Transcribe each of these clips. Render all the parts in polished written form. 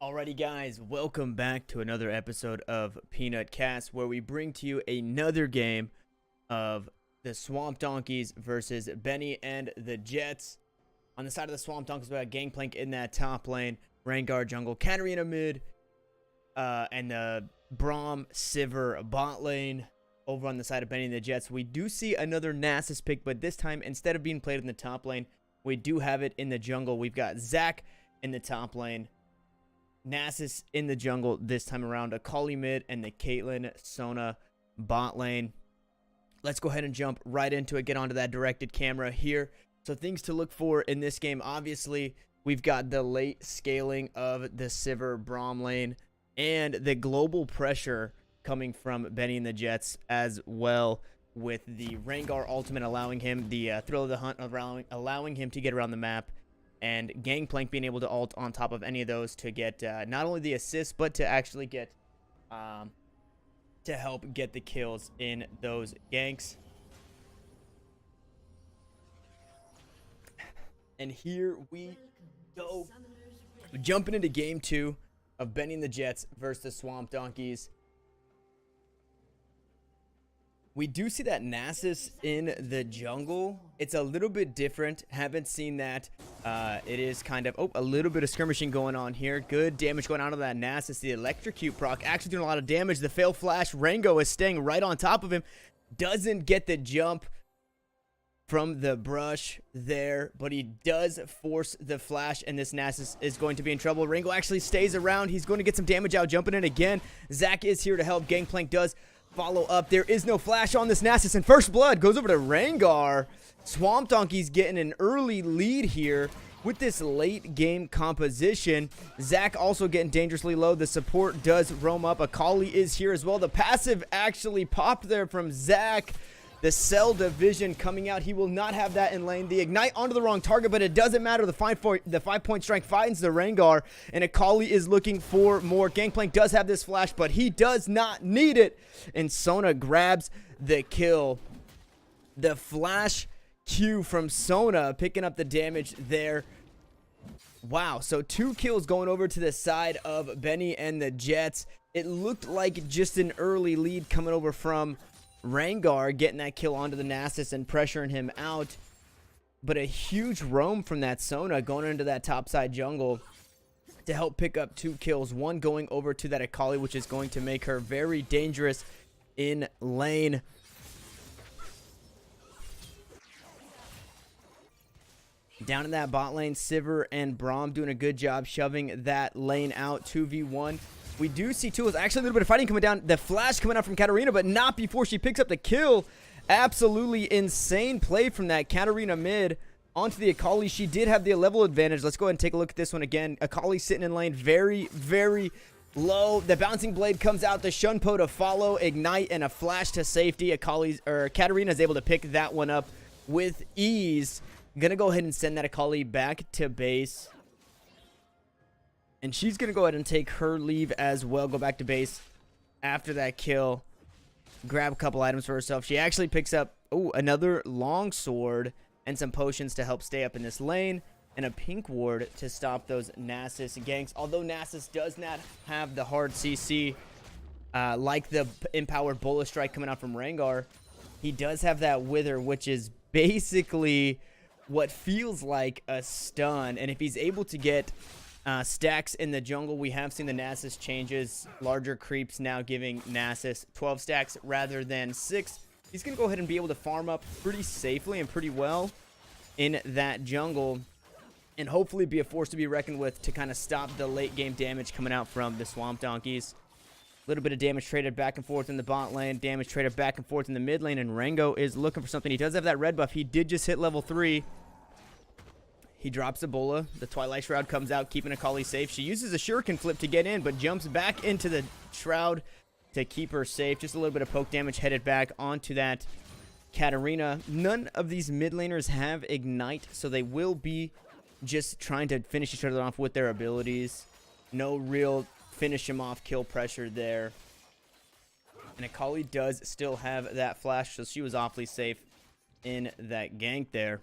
Alrighty guys, welcome back to another episode of Peanut Cast, where we bring to you another game of the Swamp Donkeys versus Benny and the Jets. On the side of the Swamp Donkeys, we got Gangplank in that top lane, Rengar jungle, Katarina mid, and the Braum Sivir bot lane. Over on the side of Benny and the Jets, we do see another Nasus pick, but this time, instead of being played in the top lane, we do have it in the jungle. We've got Zac in the top lane, Nasus in the jungle this time around, Akali mid, and the Caitlyn Sona bot lane. Let's go ahead and jump right into it, get onto that directed camera here. So things to look for in this game, obviously, we've got the late scaling of the Sivir Braum lane and the global pressure coming from Benny and the Jets as well, with the Rengar ultimate allowing him, the Thrill of the Hunt allowing him to get around the map, and Gangplank being able to ult on top of any of those to get not only the assist, but to actually get to help get the kills in those ganks. And here we go, jumping into game 2 of Benny and the Jets versus the Swamp Donkeys. We do see that Nasus in the jungle. It's a little bit different. Haven't seen that. It is kind of, a little bit of skirmishing going on here. Good damage going on to that Nasus. The electrocute proc actually doing a lot of damage. The fail flash. Rango is staying right on top of him. Doesn't get the jump from the brush there, but he does force the flash, and this Nasus is going to be in trouble. Rango actually stays around. He's going to get some damage out, jumping in again. Zac is here to help. Gangplank does follow up. There is no flash on this Nasus, and first blood goes over to Rengar. Swamp Donkeys getting an early lead here with this late game composition. Zac also getting dangerously low. The support does roam up. Akali is here as well. The passive actually popped there from Zac. The cell division coming out. He will not have that in lane. The ignite onto the wrong target, but it doesn't matter. The 5-point strike finds the Rengar, and Akali is looking for more. Gangplank does have this flash, but he does not need it. And Sona grabs the kill. The flash Q from Sona picking up the damage there. Wow, so 2 kills going over to the side of Benny and the Jets. It looked like just an early lead coming over from Rengar, getting that kill onto the Nasus and pressuring him out, but a huge roam from that Sona going into that topside jungle to help pick up 2 kills, one going over to that Akali, which is going to make her very dangerous in lane. Down in that bot lane, Sivir and Braum doing a good job shoving that lane out. 2v1. We do see Tools, actually a little bit of fighting coming down. The flash coming out from Katarina, but not before she picks up the kill. Absolutely insane play from that Katarina mid onto the Akali. She did have the level advantage. Let's go ahead and take a look at this one again. Akali sitting in lane very, very low. The bouncing blade comes out. The Shunpo to follow, ignite, and a flash to safety. Katarina is able to pick that one up with ease. Gonna go ahead and send that Akali back to base. And she's going to go ahead and take her leave as well. Go back to base after that kill. Grab a couple items for herself. She actually picks up another long sword and some potions to help stay up in this lane. And a pink ward to stop those Nasus ganks. Although Nasus does not have the hard CC like the empowered bullet strike coming out from Rengar, he does have that wither, which is basically what feels like a stun. And if he's able to get stacks in the jungle, we have seen the Nasus changes. Larger creeps now giving Nasus 12 stacks rather than 6. He's going to go ahead and be able to farm up pretty safely and pretty well in that jungle, and hopefully be a force to be reckoned with to kind of stop the late game damage coming out from the Swamp Donkeys. A little bit of damage traded back and forth in the bot lane, damage traded back and forth in the mid lane, and Rango is looking for something. He does have that red buff. He did just hit level 3. He drops Ebola. The Twilight Shroud comes out, keeping Akali safe. She uses a Shuriken flip to get in, but jumps back into the Shroud to keep her safe. Just a little bit of poke damage headed back onto that Katarina. None of these mid laners have Ignite, so they will be just trying to finish each other off with their abilities. No real finish him off kill pressure there. And Akali does still have that flash, so she was awfully safe in that gank there.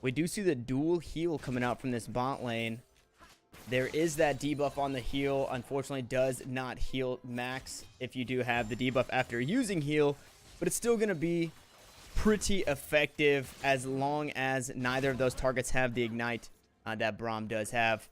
We do see the dual heal coming out from this bot lane. There is that debuff on the heal. Unfortunately, does not heal max if you do have the debuff after using heal. But it's still going to be pretty effective as long as neither of those targets have the ignite that Braum does have.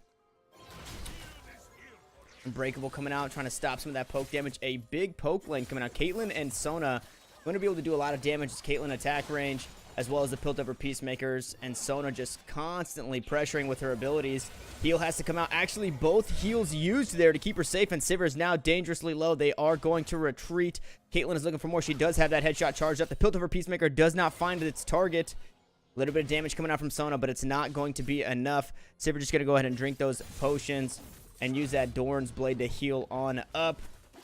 Unbreakable coming out, trying to stop some of that poke damage. A big poke lane coming out. Caitlyn and Sona going to be able to do a lot of damage as Caitlyn attack range, as well as the Piltover Peacemakers, and Sona just constantly pressuring with her abilities. Heal has to come out. Actually, both heals used there to keep her safe, and Sivir is now dangerously low. They are going to retreat. Caitlyn is looking for more. She does have that headshot charged up. The Piltover Peacemaker does not find its target. A little bit of damage coming out from Sona, but it's not going to be enough. Sivir just going to go ahead and drink those potions and use that Dorn's Blade to heal on up.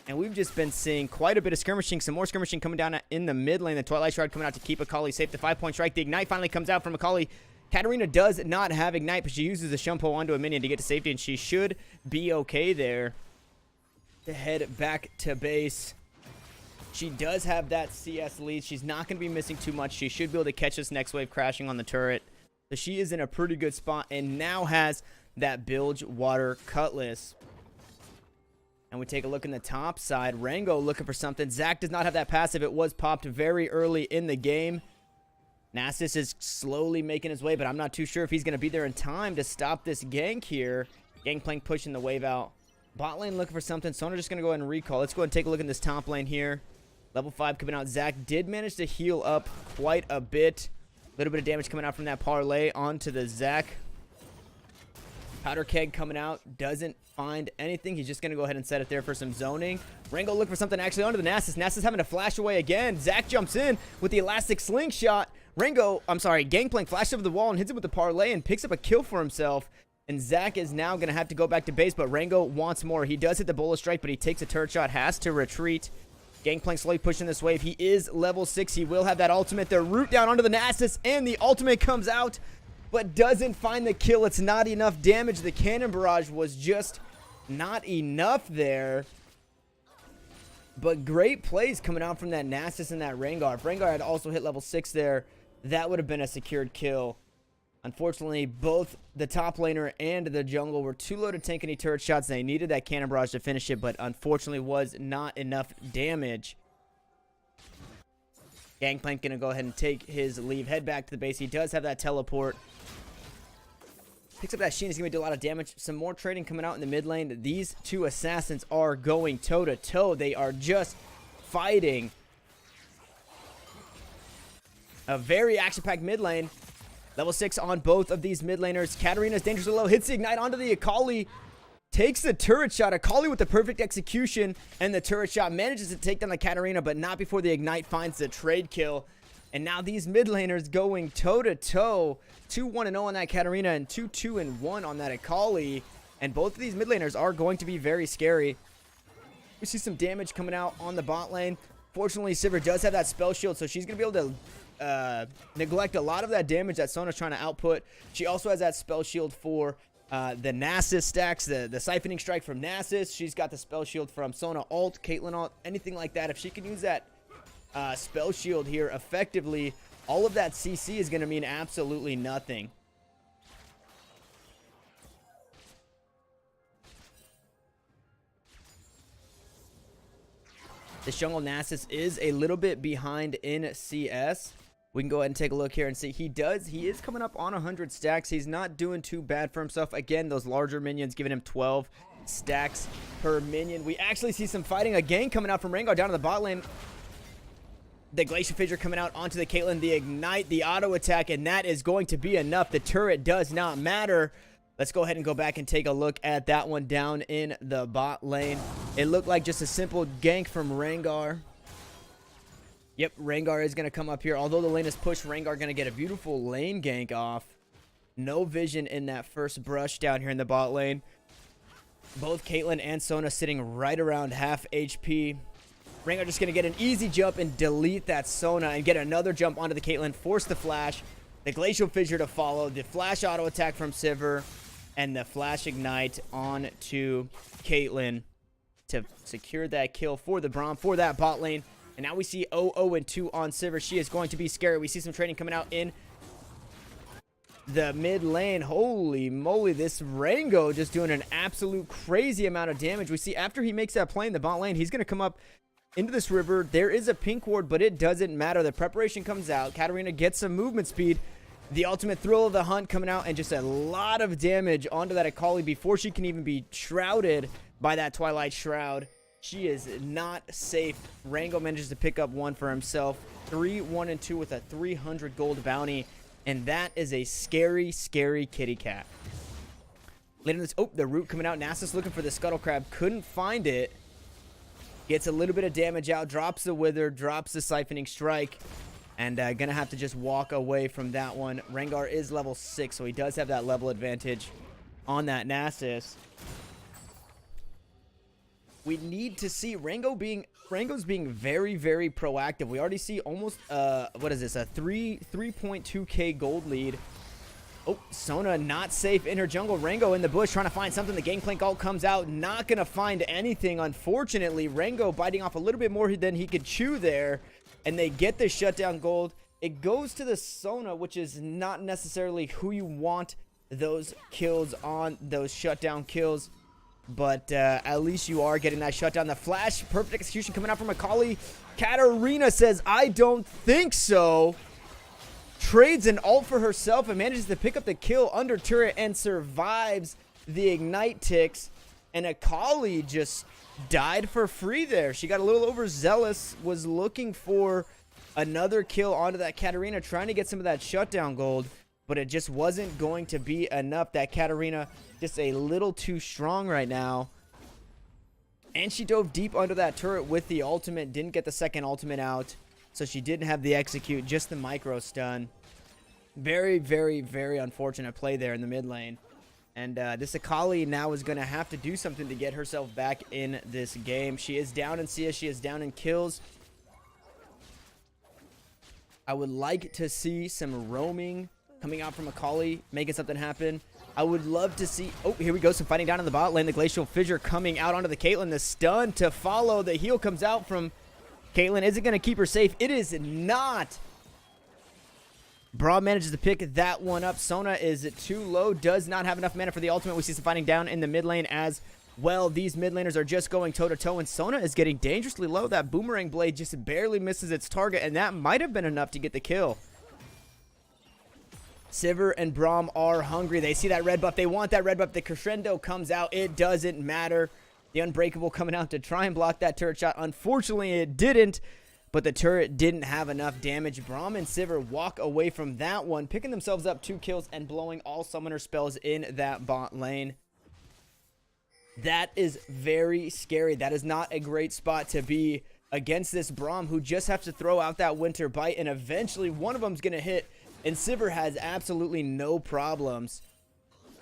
And we've just been seeing quite a bit of skirmishing. Some more skirmishing coming down in the mid lane. The Twilight Shroud coming out to keep Akali safe. The 5-point strike. The Ignite finally comes out from Akali. Katarina does not have Ignite, but she uses the Shumpo onto a minion to get to safety, and she should be okay there to head back to base. She does have that CS lead. She's not going to be missing too much. She should be able to catch this next wave crashing on the turret. So she is in a pretty good spot and now has that Bilge Water Cutlass. And we take a look in the top side. Rango looking for something. Zac does not have that passive. It was popped very early in the game. Nasus is slowly making his way, but I'm not too sure if he's going to be there in time to stop this gank here. Gangplank pushing the wave out. Bot lane looking for something. Sona just going to go ahead and recall. Let's go ahead and take a look in this top lane here. Level 5 coming out. Zac did manage to heal up quite a bit. A little bit of damage coming out from that parlay onto the Zac. Powder Keg coming out. Doesn't find anything. He's just going to go ahead and set it there for some zoning. Rango looking for something actually onto the Nasus. Nasus having to flash away again. Zac jumps in with the elastic slingshot. Gangplank flashes over the wall and hits it with the parlay and picks up a kill for himself. And Zac is now going to have to go back to base, but Rango wants more. He does hit the Bola Strike, but he takes a turret shot, has to retreat. Gangplank slowly pushing this wave. He is level 6. He will have that ultimate. The root down onto the Nasus, and the ultimate comes out, but doesn't find the kill. It's not enough damage. The cannon barrage was just not enough there. But great plays coming out from that Nasus and that Rengar. If Rengar had also hit level 6 there, that would have been a secured kill. Unfortunately, both the top laner and the jungle were too low to tank any turret shots. They needed that cannon barrage to finish it, but unfortunately was not enough damage. Gangplank going to go ahead and take his leave, head back to the base. He does have that teleport. Picks up that Sheen. He's going to do a lot of damage. Some more trading coming out in the mid lane. These two assassins are going toe-to-toe. They are just fighting. A very action-packed mid lane. Level 6 on both of these mid laners. Katarina's dangerously low. Hits the Ignite onto the Akali. Takes the turret shot. Akali with the perfect execution. And the turret shot manages to take down the Katarina, but not before the Ignite finds the trade kill. And now these mid laners going toe-to-toe. 2-1-0 on that Katarina and 2-2-1 on that Akali. And both of these mid laners are going to be very scary. We see some damage coming out on the bot lane. Fortunately, Sivir does have that spell shield, so she's going to be able to neglect a lot of that damage that Sona's trying to output. She also has that spell shield for the Nasus stacks, the siphoning strike from Nasus. She's got the spell shield from Sona ult, Caitlyn ult, anything like that. If she can use that spell shield here effectively, all of that CC is going to mean absolutely nothing. This jungle Nasus is a little bit behind in CS. We can go ahead and take a look here and see. He is coming up on 100 stacks. He's not doing too bad for himself. Again, those larger minions giving him 12 stacks per minion. We actually see some fighting. A gang coming out from Rengar down to the bot lane. The Glacial Fissure coming out onto the Caitlyn. The Ignite, the auto attack, and that is going to be enough. The turret does not matter. Let's go ahead and go back and take a look at that one down in the bot lane. It looked like just a simple gank from Rengar. Yep, Rengar is going to come up here. Although the lane is pushed, Rengar going to get a beautiful lane gank off. No vision in that first brush down here in the bot lane. Both Caitlyn and Sona sitting right around half HP. Rengar just going to get an easy jump and delete that Sona and get another jump onto the Caitlyn. Force the flash. The Glacial Fissure to follow. The flash auto attack from Sivir. And the flash ignite on to Caitlyn to secure that kill for the Braum, for that bot lane. And now we see 0-0-2 on Sivir. She is going to be scary. We see some trading coming out in the mid lane. Holy moly, this Rango just doing an absolute crazy amount of damage. We see after he makes that play in the bot lane, he's going to come up into this river. There is a pink ward, but it doesn't matter. The preparation comes out. Katarina gets some movement speed. The ultimate thrill of the hunt coming out, and just a lot of damage onto that Akali before she can even be shrouded by that Twilight Shroud. She is not safe. Rango manages to pick up one for himself. 3-1-2 with a 300 gold bounty. And that is a scary, scary kitty cat. Later in this, oh, the root coming out. Nasus looking for the Scuttle Crab. Couldn't find it. Gets a little bit of damage out. Drops the Wither. Drops the Siphoning Strike. And gonna have to just walk away from that one. Rengar is level 6, so he does have that level advantage on that Nasus. We need to see Rango's being very, very proactive. We already see almost what is this, a 3.2k gold lead. Oh, Sona not safe in her jungle. Rango in the bush trying to find something. The Gangplank ult comes out, not gonna find anything, unfortunately. Rango biting off a little bit more than he could chew there, and they get the shutdown gold. It goes to the Sona, which is not necessarily who you want those kills on, those shutdown kills. But at least you are getting that shutdown. The flash, perfect execution coming out from Akali. Katarina says, I don't think so. Trades an ult for herself and manages to pick up the kill under turret and survives the ignite ticks. And Akali just died for free there. She got a little overzealous, was looking for another kill onto that Katarina, trying to get some of that shutdown gold. But it just wasn't going to be enough. That Katarina just a little too strong right now. And she dove deep under that turret with the ultimate. Didn't get the second ultimate out. So she didn't have the execute, just the micro stun. Very, very, very unfortunate play there in the mid lane. And this Akali now is going to have to do something to get herself back in this game. She is down in CS. She is down in kills. I would like to see some roaming coming out from Akali, making something happen. I would love to see... Oh, here we go. Some fighting down in the bot lane. The Glacial Fissure coming out onto the Caitlyn. The stun to follow. The heal comes out from Caitlyn. Is it going to keep her safe? It is not. Braum manages to pick that one up. Sona is too low. Does not have enough mana for the ultimate. We see some fighting down in the mid lane as well. These mid laners are just going toe-to-toe, and Sona is getting dangerously low. That boomerang blade just barely misses its target, and that might have been enough to get the kill. Sivir and Braum are hungry. They see that red buff. They want that red buff. The crescendo comes out. It doesn't matter. The Unbreakable coming out to try and block that turret shot. Unfortunately, it didn't, but the turret didn't have enough damage. Braum and Sivir walk away from that one, picking themselves up 2 kills and blowing all summoner spells in that bot lane. That is very scary. That is not a great spot to be against this Braum, who just has to throw out that Winter Bite, and eventually one of them's going to hit. And Sivir has absolutely no problems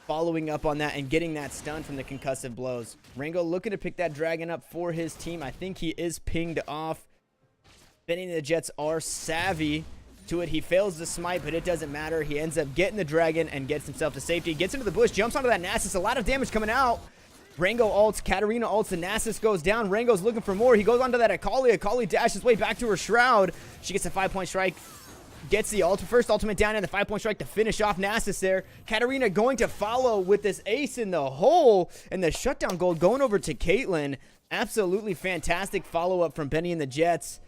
following up on that and getting that stun from the concussive blows. Rango looking to pick that dragon up for his team. I think he is pinged off. Benny and the Jets are savvy to it. He fails the smite, but it doesn't matter. He ends up getting the dragon and gets himself to safety. Gets into the bush, jumps onto that Nasus. A lot of damage coming out. Rango ults, Katarina ults, and Nasus goes down. Rango's looking for more. He goes onto that Akali. Akali dashes way back to her shroud. She gets a 5-point strike. Gets the first ultimate down and the 5-point strike to finish off Nasus there. Katarina going to follow with this ace in the hole, and the shutdown gold going over to Caitlyn. Absolutely fantastic follow-up from Benny and the Jets.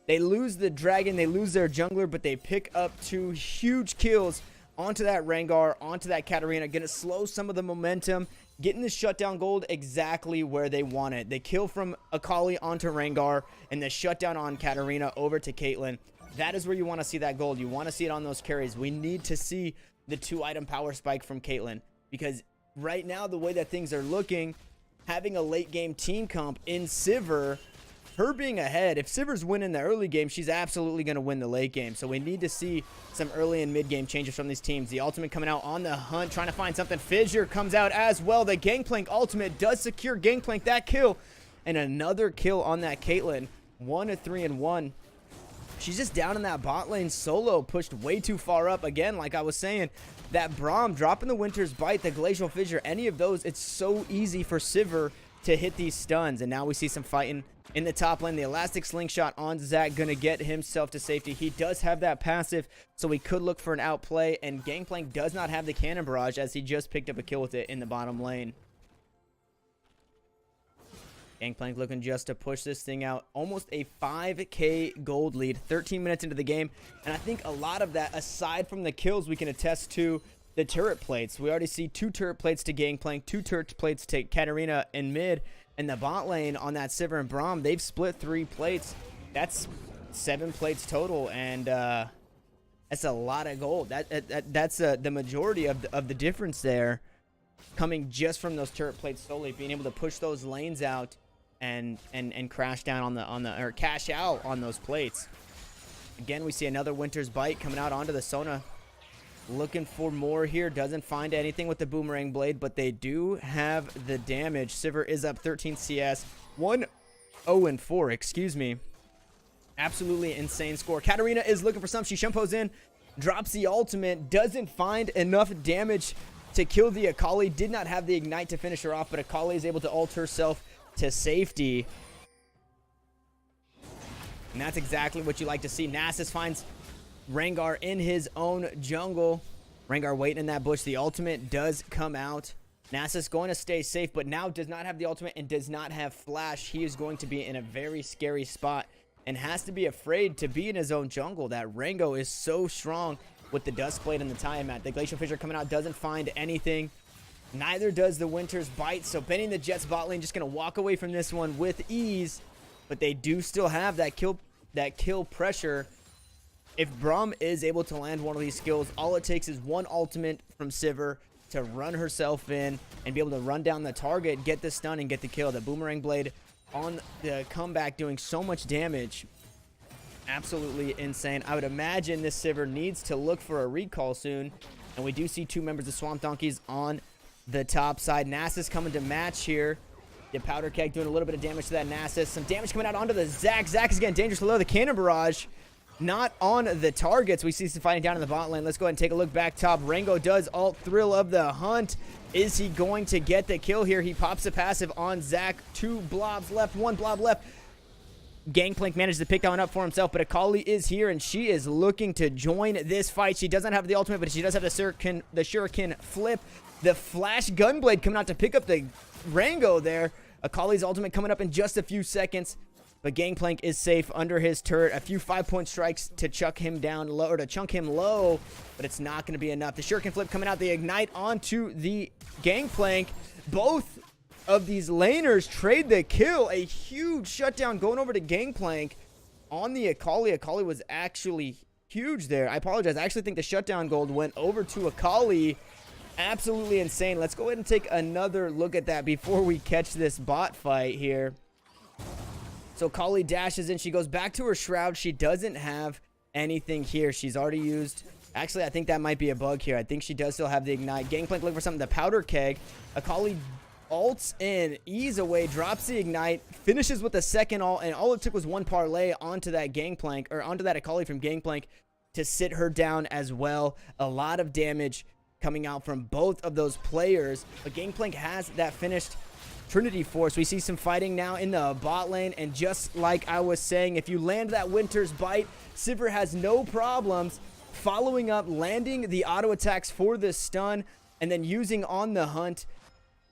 They lose the dragon, they lose their jungler, but they pick up 2 huge kills onto that Rengar, onto that Katarina. Gonna slow some of the momentum, getting the shutdown gold exactly where they want it. They kill from Akali onto Rengar, and the shutdown on Katarina over to Caitlyn. That is where you want to see that gold. You want to see it on those carries. We need to see the 2-item power spike from Caitlyn, because right now, the way that things are looking, having a late game team comp in Sivir, her being ahead, if Sivir's winning the early game, she's absolutely going to win the late game. So we need to see some early and mid game changes from these teams. The ultimate coming out on the hunt, trying to find something. Fissure comes out as well. The Gangplank ultimate does secure Gangplank that kill, and another kill on that Caitlyn. 1-3-1. She's just down in that bot lane solo, pushed way too far up. Again, like I was saying, that Braum dropping the Winter's Bite, the Glacial Fissure, any of those, it's so easy for Sivir to hit these stuns. And now we see some fighting in the top lane. The elastic slingshot on Zach gonna get himself to safety. He does have that passive, so we could look for an outplay. And Gangplank does not have the cannon barrage, as he just picked up a kill with it in the bottom lane. Gangplank looking just to push this thing out. Almost a 5k gold lead, 13 minutes into the game. And I think a lot of that, aside from the kills, we can attest to the turret plates. We already see 2 turret plates to Gangplank, 2 turret plates to Katarina in mid. And the bot lane on that Sivir and Braum, they've split 3 plates. That's 7 plates total. And that's a lot of gold. That's the majority of the difference there, coming just from those turret plates solely, being able to push those lanes out and crash down or cash out on those plates. Again, we see another Winter's Bite coming out onto the Sona, looking for more here. Doesn't find anything with the Boomerang Blade, but they do have the damage. Sivir is up 13 CS, 1-0-4, excuse me. Absolutely insane score. Katarina is looking for something. She shumpos in, drops the ultimate, doesn't find enough damage to kill the Akali. Did not have the ignite to finish her off, but Akali is able to ult herself to safety. And that's exactly what you like to see. Nasus finds Rengar in his own jungle. Rengar waiting in that bush. The ultimate does come out. Nasus going to stay safe, but now does not have the ultimate and does not have flash. He is going to be in a very scary spot and has to be afraid to be in his own jungle. That Rengo is so strong with the Duskblade and the Tiamat. The Glacial Fissure coming out doesn't find anything. Neither does the Winter's Bite. So Benny and the Jets bot lane just going to walk away from this one with ease. But they do still have that kill pressure. If Braum is able to land one of these skills, all it takes is one ultimate from Sivir to run herself in and be able to run down the target, get the stun, and get the kill. The Boomerang Blade on the comeback doing so much damage. Absolutely insane. I would imagine this Sivir needs to look for a recall soon. And we do see 2 members of Swamp Donkeys on the top side. Nasus coming to match here. The Powder Keg doing a little bit of damage to that Nasus. Some damage coming out onto the Zac. Zac is getting dangerous below. The Cannon Barrage not on the targets. We see some fighting down in the bot lane. Let's go ahead and take a look back top. Rengo does ult Thrill of the Hunt. Is he going to get the kill here? He pops a passive on Zac. 2 blobs left, 1 blob left. Gangplank managed to pick that one up for himself, but Akali is here, and she is looking to join this fight. She doesn't have the ultimate, but she does have the shuriken flip. The Flash Gunblade coming out to pick up the Rengo there. Akali's ultimate coming up in just a few seconds, but Gangplank is safe under his turret. A few 5-point strikes to chuck him down low, or to chunk him low, but it's not going to be enough. The shuriken flip coming out, the ignite onto the Gangplank. Both of these laners trade the kill. A huge shutdown going over to Gangplank on the Akali. Akali was actually huge there. I apologize. I actually think the shutdown gold went over to Akali. Absolutely insane. Let's go ahead and take another look at that before we catch this bot fight here. So Akali dashes in. She goes back to her Shroud. She doesn't have anything here. She's already used... Actually, I think that might be a bug here. I think she does still have the ignite. Gangplank looking for something. The Powder Keg. Akali ults in, ease away, drops the ignite, finishes with a second ult, and all it took was 1 parlay onto that Gangplank, or onto that Akali from Gangplank to sit her down as well. A lot of damage coming out from both of those players, but Gangplank has that finished Trinity Force. We see some fighting now in the bot lane, and just like I was saying, if you land that Winter's Bite, Sivir has no problems following up, landing the auto attacks for this stun, and then using on the Hunt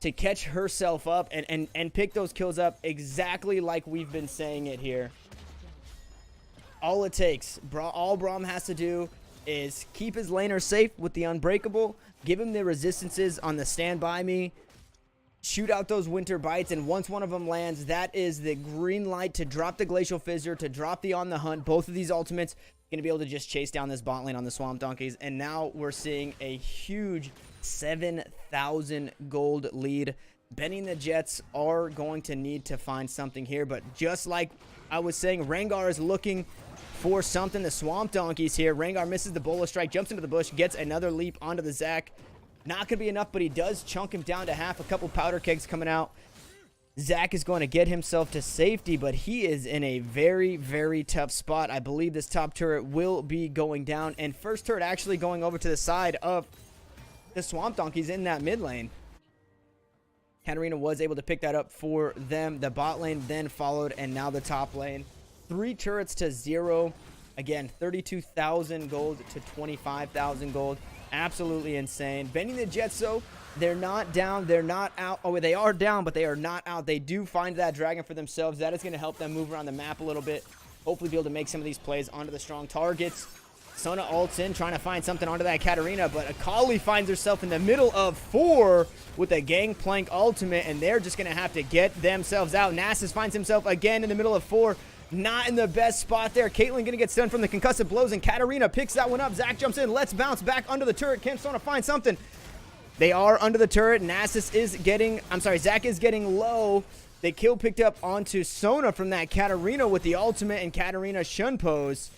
to catch herself up and pick those kills up exactly like we've been saying it here. All it takes, all Braum has to do is keep his laner safe with the Unbreakable, give him the resistances on the Stand By Me, shoot out those Winter Bites, and once one of them lands, that is the green light to drop the Glacial Fissure, to drop the On the Hunt. Both of these ultimates going to be able to just chase down this bot lane on the Swamp Donkeys, and now we're seeing a huge 7,000 gold lead. Benny and the Jets are going to need to find something here, but just like I was saying, Rengar is looking for something. The Swamp Donkeys here. Rengar misses the Bola Strike, jumps into the bush, gets another leap onto the Zac. Not going to be enough, but he does chunk him down to half. A couple Powder Kegs coming out. Zac is going to get himself to safety, but he is in a very, very tough spot. I believe this top turret will be going down, and first turret actually going over to the side of the Swamp Donkeys in that mid lane. Katarina was able to pick that up for them. The bot lane then followed, and now the top lane. 3 turrets to 0. Again, 32,000 gold to 25,000 gold. Absolutely insane. Bending the Jets, though, they're not down. They're not out. Oh, they are down, but they are not out. They do find that dragon for themselves. That is going to help them move around the map a little bit. Hopefully be able to make some of these plays onto the strong targets. Sona ults in, trying to find something onto that Katarina, but Akali finds herself in the middle of 4 with a Gangplank ultimate, and they're just going to have to get themselves out. Nasus finds himself again in the middle of 4. Not in the best spot there. Caitlyn going to get stunned from the concussive blows, and Katarina picks that one up. Zac jumps in. Let's bounce back under the turret. Can Sona find something? They are under the turret. Nasus is getting, Zac is getting low. The kill picked up onto Sona from that Katarina with the ultimate and Katarina shun pose.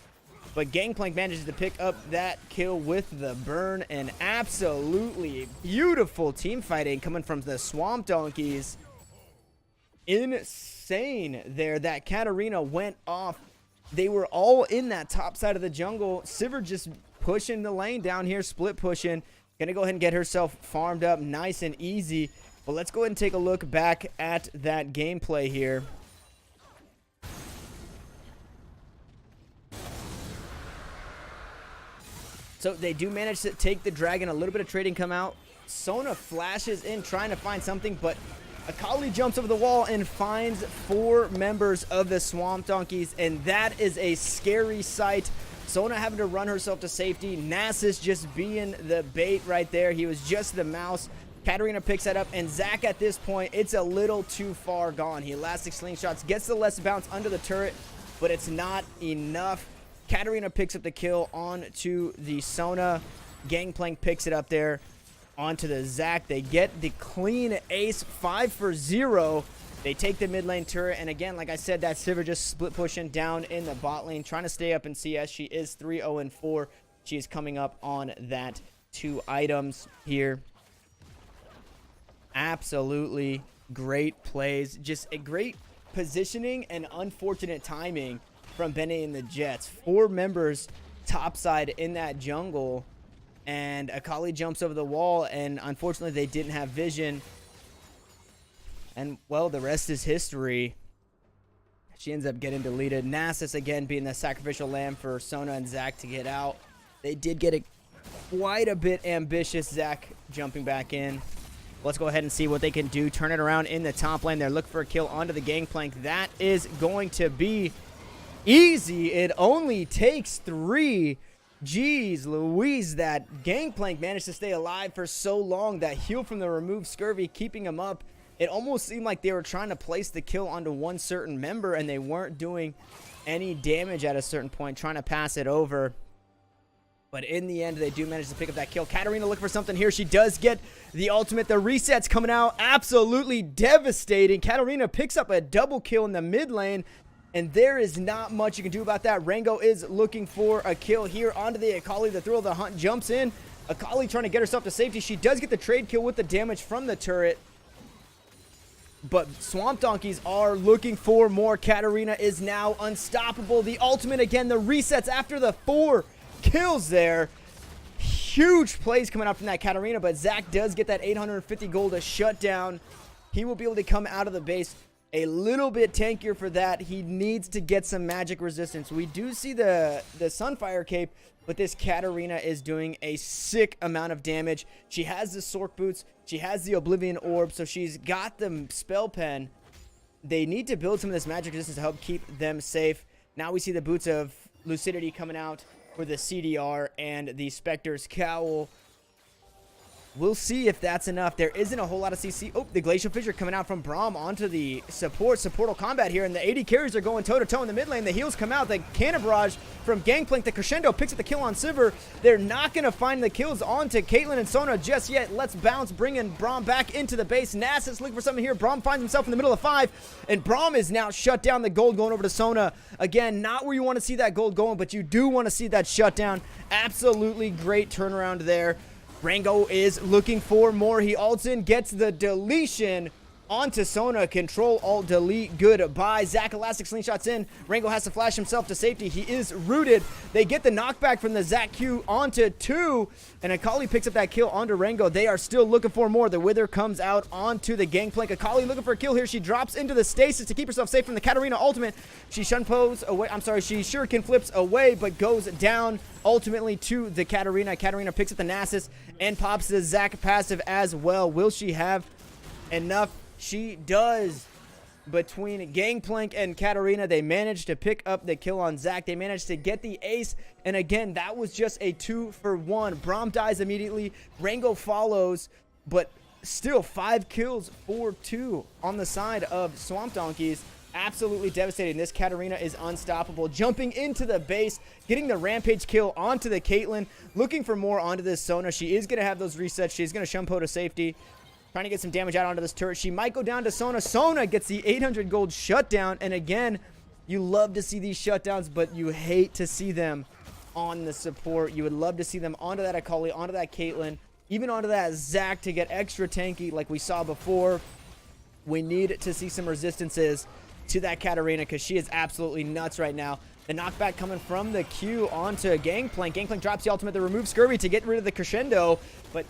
But Gangplank manages to pick up that kill with the burn, and absolutely beautiful team fighting coming from the Swamp Donkeys. Insane there. That Katarina went off. They were all in that top side of the jungle. Sivir just pushing the lane down here, split pushing. Gonna go ahead and get herself farmed up nice and easy. But let's go ahead and take a look back at that gameplay here. So they do manage to take the dragon. A little bit of trading come out. Sona flashes in trying to find something, but Akali jumps over the wall and finds 4 members of the Swamp Donkeys, and that is a scary sight. Sona having to run herself to safety. Nasus just being the bait right there. He was just the mouse. Katarina picks that up, and Zac at this point, it's a little too far gone. He elastic slingshots, gets the less bounce under the turret, but it's not enough. Katarina picks up the kill onto the Sona. Gangplank picks it up there onto the Zac. They get the clean ace, 5 for 0. They take the mid lane turret, and again, like I said, that Sivir just split pushing down in the bot lane, trying to stay up in CS. She is 3-0-4. She is coming up on that 2 items here. Absolutely great plays. Just a great positioning and unfortunate timing from Benny and the Jets. 4 members topside in that jungle, and Akali jumps over the wall, and unfortunately they didn't have vision. And, well, the rest is history. She ends up getting deleted. Nasus, again, being the sacrificial lamb for Sona and Zac to get out. They did get quite a bit ambitious. Zac jumping back in. Let's go ahead and see what they can do. Turn it around in the top lane. They're looking for a kill onto the Gangplank. That is going to be easy. It only takes 3. Jeez Louise, that Gangplank managed to stay alive for so long. That heal from the removed scurvy keeping him up. It almost seemed like they were trying to place the kill onto one certain member, and they weren't doing any damage at a certain point, trying to pass it over. But in the end, they do manage to pick up that kill. Katarina looking for something here. She does get the ultimate. The resets coming out. Absolutely devastating. Katarina picks up a double kill in the mid lane, and there is not much you can do about that. Rango is looking for a kill here onto the Akali. The thrill of the hunt jumps in. Akali trying to get herself to safety. She does get the trade kill with the damage from the turret. But Swamp Donkeys are looking for more. Katarina is now unstoppable. The ultimate again. The resets after the 4 kills there. Huge plays coming out from that Katarina, but Zac does get that 850 gold to shut down. He will be able to come out of the base a little bit tankier for that. He needs to get some magic resistance. We do see the Sunfire cape, but this Katarina is doing a sick amount of damage. She has the Sork boots. She has the Oblivion orb, so she's got the spell pen. They need to build some of this magic resistance to help keep them safe. Now we see the boots of Lucidity coming out for the CDR and the Spectre's Cowl. We'll see if that's enough. There isn't a whole lot of CC. Oh, the Glacial Fissure coming out from Braum onto the supportal combat here, and the AD carries are going toe-to-toe in the mid lane. The heals come out. The Cannon Barrage from Gangplank. The Crescendo picks up the kill on Sivir. They're not going to find the kills onto Caitlyn and Sona just yet. Let's bounce, bringing Braum back into the base. Nasus looking for something here. Braum finds himself in the middle of 5, and Braum is now shut down. The gold going over to Sona. Again, not where you want to see that gold going, but you do want to see that shutdown. Absolutely great turnaround there. Rango is looking for more. He ults in, gets the deletion onto Sona. Control, Alt, Delete. Goodbye. Zach elastic slingshots in. Rango has to flash himself to safety. He is rooted. They get the knockback from the Zach Q onto 2. And Akali picks up that kill onto Rango. They are still looking for more. The Wither comes out onto the Gangplank. Akali looking for a kill here. She drops into the stasis to keep herself safe from the Katarina ultimate. She shunpos away. I'm sorry. She shuriken flips away, but goes down ultimately to the Katarina. Katarina picks up the Nasus and pops the Zach passive as well. Will she have enough? She does. Between Gangplank and Katarina, they managed to pick up the kill on Zach. They managed to get the ace. And again, that was just a 2-for-1. Braum dies immediately. Rango follows, but still 5 kills for 2 on the side of Swamp Donkeys. Absolutely devastating. This Katarina is unstoppable. Jumping into the base, getting the rampage kill onto the Caitlyn, looking for more onto this Sona. She is going to have those resets. She's going to Shumpo to safety. Trying to get some damage out onto this turret. She might go down to Sona. Sona gets the 800 gold shutdown. And again, you love to see these shutdowns, but you hate to see them on the support. You would love to see them onto that Akali, onto that Caitlyn, even onto that Zac to get extra tanky like we saw before. We need to see some resistances to that Katarina because she is absolutely nuts right now. The knockback coming from the Q onto Gangplank. Gangplank drops the ultimate to remove Scurvy to get rid of the crescendo, but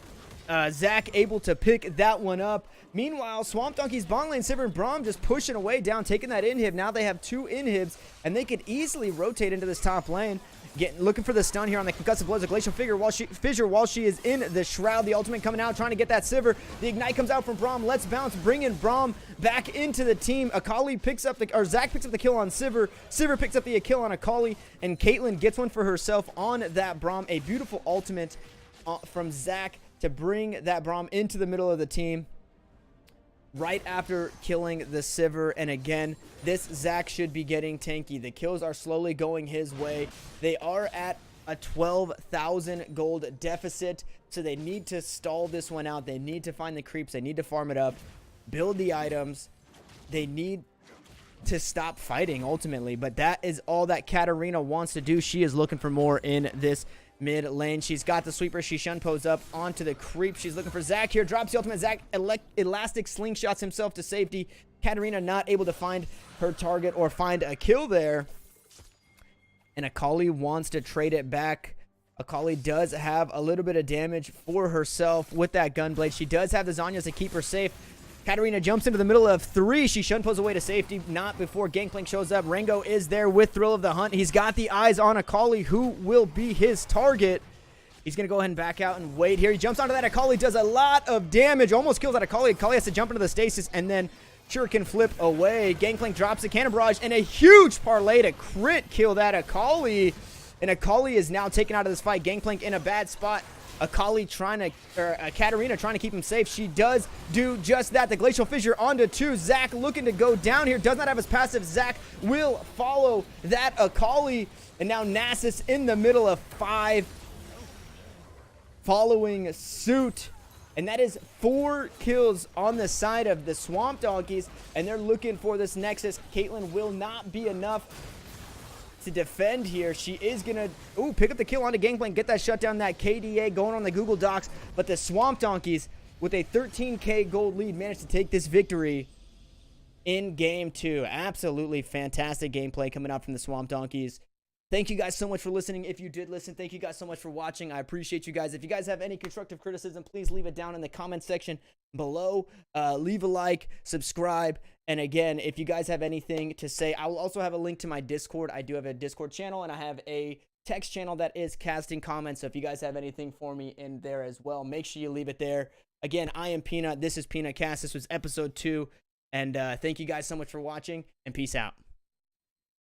Zach able to pick that one up. Meanwhile, Swamp Donkeys, bot lane, Sivir and Braum just pushing away down, taking that inhib. Now they have 2 inhibs, and they could easily rotate into this top lane. Looking for the stun here on the concussive blows of Glacial Fissure while she is in the Shroud. The ultimate coming out, trying to get that Sivir. The ignite comes out from Braum. Let's bounce, bringing Braum back into the team. Akali picks up Zach picks up the kill on Sivir. Sivir picks up the kill on Akali, and Caitlyn gets one for herself on that Braum. A beautiful ultimate from Zach to bring that Braum into the middle of the team right after killing the Sivir. And again, this Zach should be getting tanky. The kills are slowly going his way. They are at a 12,000 gold deficit, so they need to stall this one out. They need to find the creeps. They need to farm it up, build the items. They need to stop fighting ultimately, but that is all that Katarina wants to do. She is looking for more in this mid lane. She's got the sweeper. She shunpos up onto the creep. She's looking for Zach here. Drops the ultimate. Zach elastic slingshots himself to safety. Katarina not able to find her target or find a kill there. And Akali wants to trade it back. Akali does have a little bit of damage for herself with that gunblade. She does have the Zanyas to keep her safe. Katarina jumps into the middle of 3. She shunpos away to safety. Not before Gangplank shows up. Rango is there with Thrill of the Hunt. He's got the eyes on Akali, who will be his target. He's going to go ahead and back out and wait here. He jumps onto that. Akali does a lot of damage. Almost kills that Akali. Akali has to jump into the stasis and then Shuriken flip away. Gangplank drops the cannon barrage and a huge parlay to crit kill that Akali. And Akali is now taken out of this fight. Gangplank in a bad spot. Akali Katarina trying to keep him safe. She does do just that. The Glacial Fissure onto 2. Zach looking to go down here. Does not have his passive. Zach will follow that Akali. And now Nasus in the middle of 5. Following suit. And that is 4 kills on the side of the Swamp Donkeys. And they're looking for this Nexus. Caitlyn will not be enough to defend here. She is gonna pick up the kill onto Gangplank, get that shutdown, that KDA going on the Google Docs. But the Swamp Donkeys with a 13k gold lead managed to take this victory in game 2. Absolutely fantastic gameplay coming out from the Swamp Donkeys. Thank you guys so much for listening. If you did listen, thank you guys so much for watching. I appreciate you guys. If you guys have any constructive criticism, please leave it down in the comment section below. Leave a like, subscribe. And again, if you guys have anything to say, I will also have a link to my Discord. I do have a Discord channel and I have a text channel that is casting comments. So if you guys have anything for me in there as well, make sure you leave it there. Again, I am Peanut. This is Peanut Cast. This was episode 2. And thank you guys so much for watching and peace out.